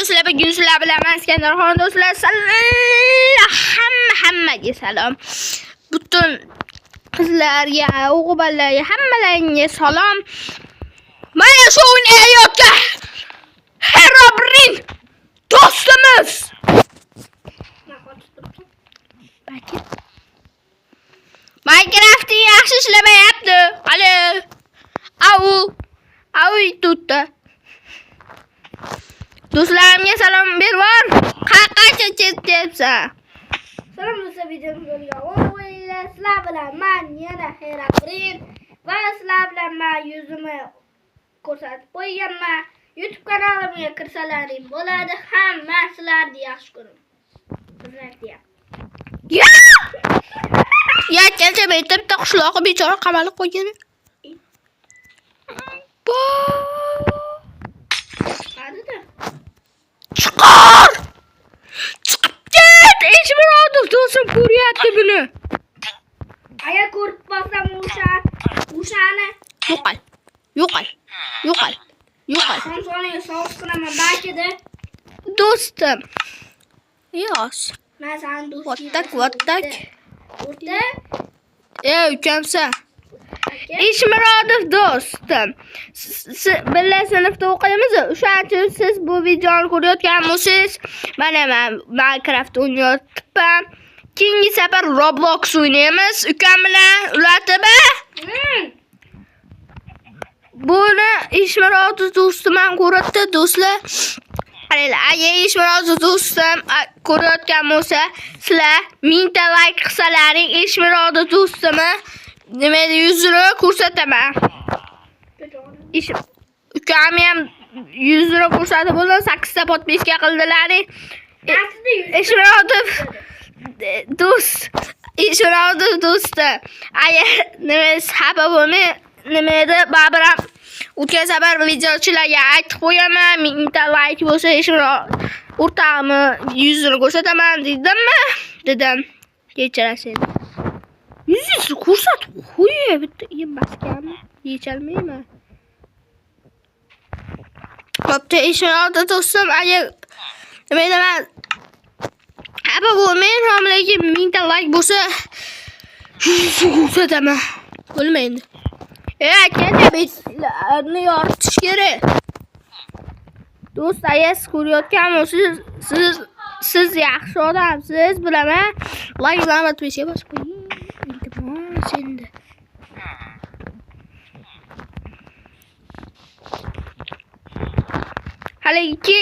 do'stlar, bugun sizlar bilan Iskandarxon do'stlar. Hammaga salom. Butun qizlarga, o'g'illarga, hammalaringga salom. Mana shu o'ynayotgan Herobrine do'stimiz. Minecraft yaxshi ishlamayapti. Hali au tutdi. Do'stlarimga salom bervor. Qancha chetyapsan? Salom do'stlar, videoga o'yinlar sizlar bilan men yana Herobrine va sizlar bilan men yuzimni ko'rsatib qo'yganman. YouTube kanalimga kirsalaring bo'ladi. Hamma sizlarni yaxshi ko'raman. Sizlarga. Ya, kelcha bitta qishloqi bechora qamalib qo'ygan. Chiqar! Chiqib ket! Eshmirodi do'stim ko'ryapti buni. Agar ko'rib qolsam o'shani Yo'qol. Samsoniga sovg'a qilaman ba'kida. Do'stim. Yo'q. Men seni do'stim. Vattak. O'rta. Ukamsan. Eshmirodov do'stim. Birga sinfda o'qiymiz. O'shaning siz bu videoni ko'rayotgan bo'lsangiz, mana men Minecraft o'ynayapman. Keyingi safar Roblox o'ynaymiz. Ukam bilan ulatib. Buni Eshmirodov do'stim ham ko'ribdi do'stlar. Agar Eshmirodov do'stim ko'rayotgan bo'lsa, sizlar 1000 ta like qilsalaring Eshmirodov do'stimni nimaga yuzini ko'rsataman. Ukam ham yuzini ko'rsatib bo'ldi, 8 ta podpiska qildilaring. Eshmirodov do'stim. Agar nima xafa bo'lmay, nima edi, baribir ham o'tgan safar videochilarga aytib qo'yaman, 1000 ta like bo'lsa Eshmirodov o'rtog'imni yuzini ko'rsataman dedim. Kechirasiz. Yuzingizni ko'rsatib qo'y, bitta emaskanmi? Yecholmayman. Bo'pti, Eshmirodov do'stim, agar nima deyman, xafa bo'lmang, lekin 1000 ta like bo'lsa ko'rsataman. Bo'lmaydi. Kecha betlarni yoritish kerak. Do'st, agar ko'rayotgan bo'lsangiz, siz yaxshi odamsiz, bilaman. Like bilan podpiska bosib qo'ying. Sende. Hali 2